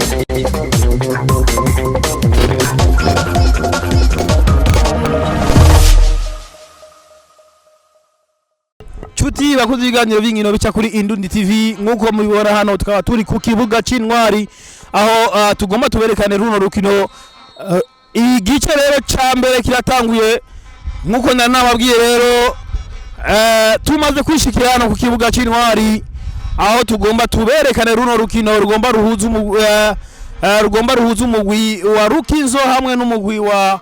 Chuti bakunze ibiganiro b'inkino bica kuri Indundi TV nkuko mubibona hano tukaba turi ku kibuga c'intwari aho tugomba tuberekane runo rukino igice rero ca mbere kiratanguye nkuko nababwiye rero tumaze kwishikira hano ku kibuga c'intwari aho tugomba tuberekane runo rukino rugomba ruhuza umurwi wa Rukinzo hamwe n'umurwi wa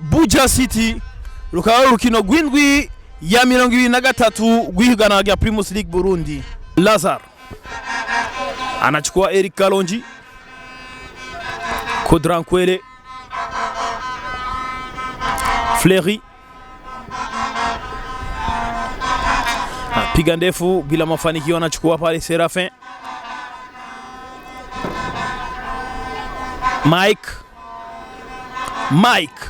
Buja City rukaba rukino rw'indwi ya 23 rw'ihigana rya Primus League Burundi. Lazar anachukua Eric Kalonji, Kodrankwele, Fleury piga ndefu bila mafanikio, anachukua pale Serafin. Mike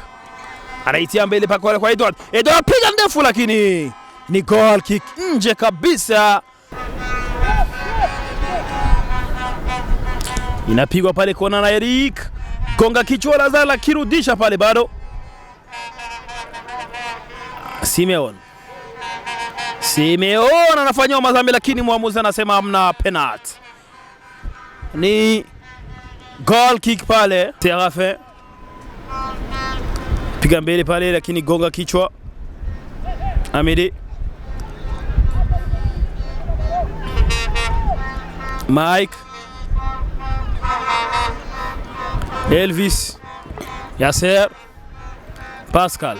anaitia mbele paka kwa Edward piga ndefu lakini ni goal kick nje kabisa. Inapigwa pale kona na Eric, gonga kichwa Lazar la kirudisha pale bado. Simeon anafanya madhambi lakini muamuzi anasema hamna penalty. Ni goal kick pale. Serafin piga mbele pale lakini gonga kichwa. Amede Mike Elvis Yasser Pascal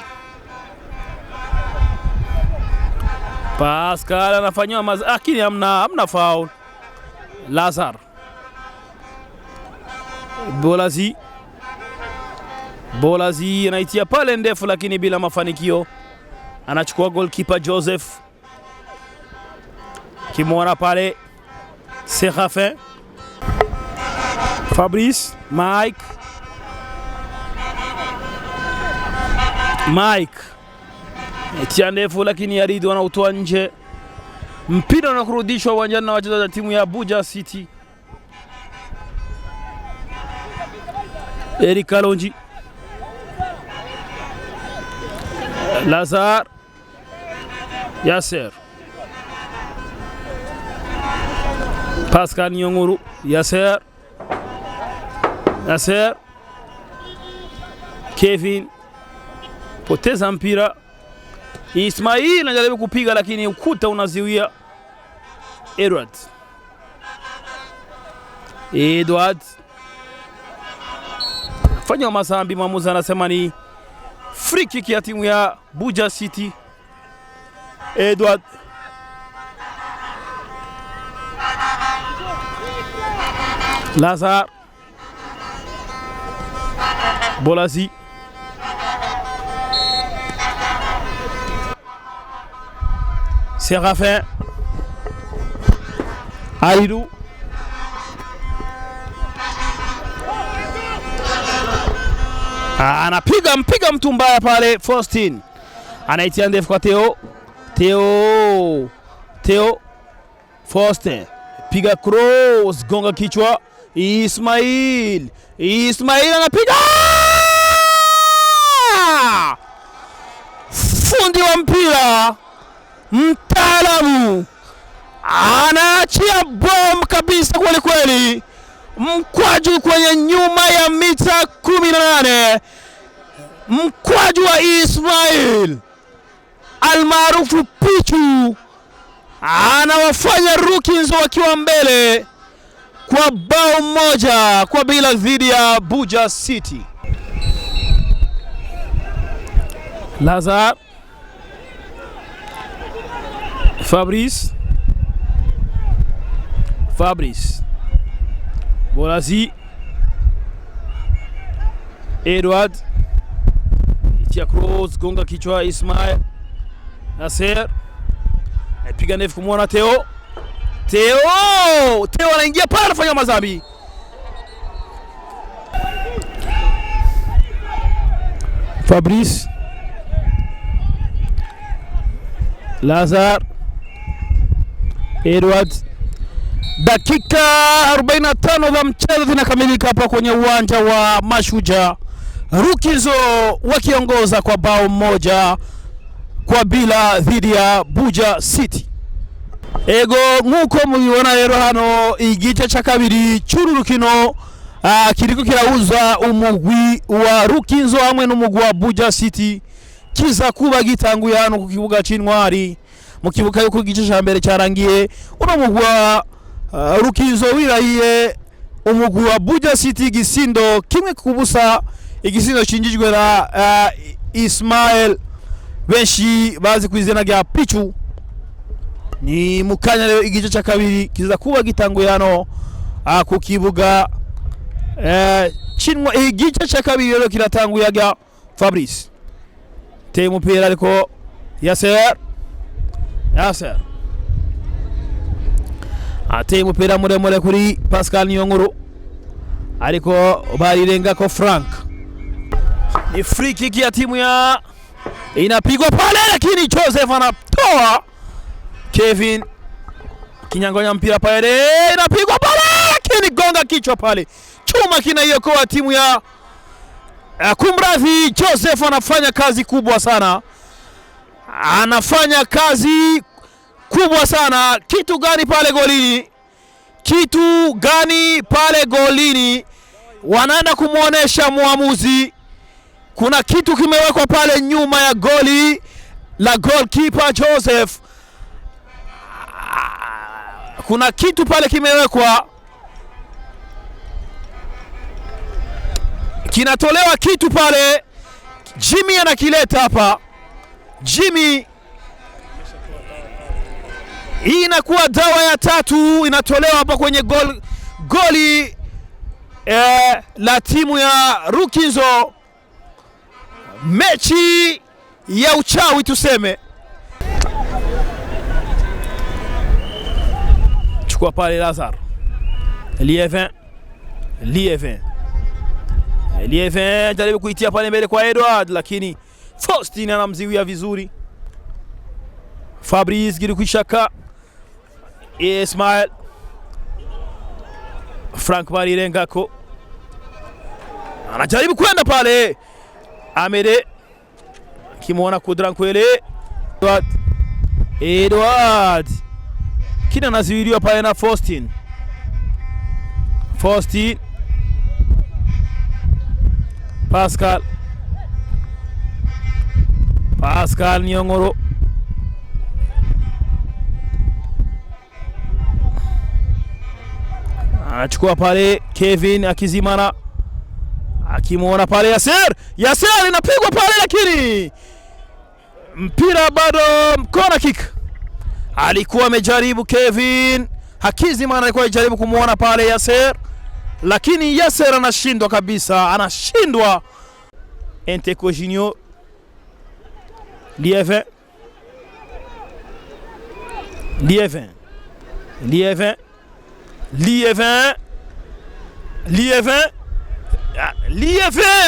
anafanywa lakini hamna foul. Lazar Bolazi anaitia pale ndefu lakini bila mafanikio. Anachukua goalkeeper Joseph. Kimona pale Serafin. Fabrice, Mike. Itia ndefu lakini Yaridi wanautoa nje. Mpira unakurudishwa uwanjani na wachezaji wa timu ya Buja City. Eric Kalonji, Lazar, Yasser, Pascal Nyonguru, Yasser, Kevin poteza mpira. Ismail anajaribu kupiga lakini ukuta unaziwia. Edward fanya masambi, mwamuzi anasema ni free kick ya timu ya Buja City. Edward Lazar Bolazi Serafin Aidou anapiga mtu mbaya pale. Faustin anaitia ndefu kwa Theo Foster piga cross, gonga kichwa. Ismail anapiga, fundi wa mpira mtaalamu anaachia bomb kabisa kweli, mkwaju kwenye nyuma ya mita 18, mkwaju wa Ismail almaarufu Pichu anawafanya Rukinzo wakiwa mbele kwa bao 1-0 dhidi ya Buja City. Lazar, Fabrice Bolazi, Edward itia cross, gonga kichwa. Ismail Nasser piga ndefu kumwona Theo anaingia pale, anafanya madhambi. Fabrice, Lazar, Edward Dakika 45 za mchezo zinakamilika hapa kwenye uwanja wa Mashujaa. Rukinzo wakiongoza kwa bao 1-0 dhidi ya Buja City. Ego nkuko mubibona rero hano igice cya kabiri cy'urukino kiriko kirahuza umugwi wa Rukinzo hamwe n'umugwi wa Buja City, kiza kuba gitanguye hano ku kibuga cy'intwari. Mu kibuga yuko igice cya mbere cyarangiye uno mugwi wa Rukinzo wirahiye umugwi wa Buja City gisindo kimwe kubusa, igisindo cinjijwe na Ismail benshi bazi kwizina rya Pichu. Ni mukanya rero igice cya kabiri kiza kuba gitanguye hano ku kibuga cinwa. Igice cya kabiri rero kiratanguye ga Fabrice teye umupira ariko Yasser ateye umupira muremure kuri Pascal Niyonkuru ariko barirenga ko Frank. Ni free kick ya timu ya inapigwa pale, lakini Joseph anatoa. Kevin kinyangonya mpira pale, inapigwa pale, lakini gonga kichwa pale, chuma kinaiokoa timu ya kumradhi. Joseph anafanya kazi kubwa sana, Kitu gani pale golini? Kitu gani pale golini? Wanaenda kumuonesha muamuzi. Kuna kitu kimewekwa pale nyuma ya goli la goalkeeper Joseph. Kuna kitu pale kimewekwa, kinatolewa kitu pale. Jimmy anakileta hapa. Jimmy, hii inakuwa dawa ya tatu inatolewa hapa kwenye goli la timu ya Rukinzo. Mechi ya uchawi tuseme. Chukua pale Lazar. Lievin jaribu kuitia pale mbele kwa Edward, lakini Faustin anamziwia vizuri. Fabrice Girikuishaka. Ismail. Frank Marirengako anajaribu kwenda pale. Amede kimuona Kudrankwele. Edward kina naziwiliwa pale na Faustin. Pascal Niyonkuru anachukua pale. Kevin akizimana akimuona pale Yasser inapigwa pale, lakini mpira bado corner kick. Alikuwa amejaribu Kevin Hakizimana, alikuwa amejaribu kumuona pale Yasser, lakini Yasser anashindwa kabisa, Enteko Junior. Lievin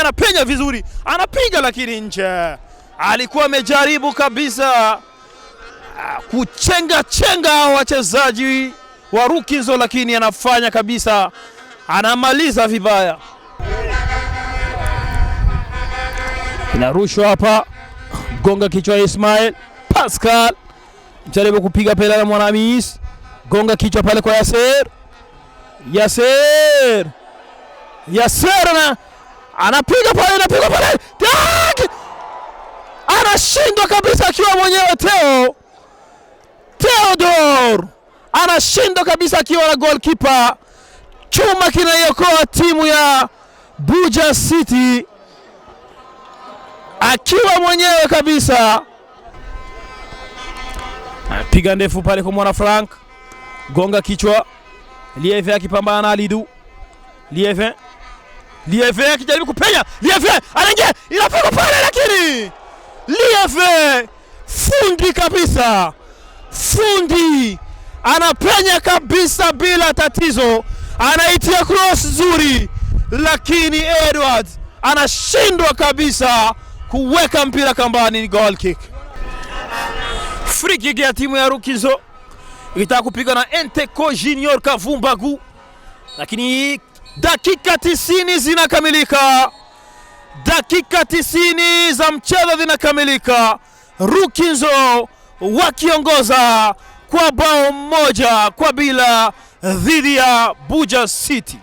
anapenya vizuri, anapiga lakini nje. Alikuwa amejaribu kabisa kuchenga wachezaji wa Rukinzo, lakini anafanya kabisa, anamaliza vibaya. Inarushwa hapa, gonga kichwa Ismail. Pascal jaribu kupiga pela na Mwanamis, gonga kichwa pale kwa Yasser anapiga pale, anashindwa kabisa akiwa mwenyewe. Theodore anashindwa kabisa akiwa na goalkeeper. Chuma kinaiokoa timu ya Buja City akiwa mwenyewe kabisa. Piga ndefu pale kwa mwana Frank, gonga kichwa. Lievin akipambana na Alidu. Lievin akijaribu kupenya. Lievin anaingia, inapigwa pale, lakini Lievin fundi kabisa. Anapenya kabisa bila tatizo, anaitia cross nzuri, lakini Edward anashindwa kabisa kuweka mpira kambani. Ni goal kick. Free kick ya timu ya Rukinzo. ikitaka kupiga na Enteko Junior Kavumbagu, lakini dakika 90 zinakamilika. Dakika 90 za mchezo zinakamilika. Rukinzo wakiongoza kwa bao 1-0 dhidi ya Buja City.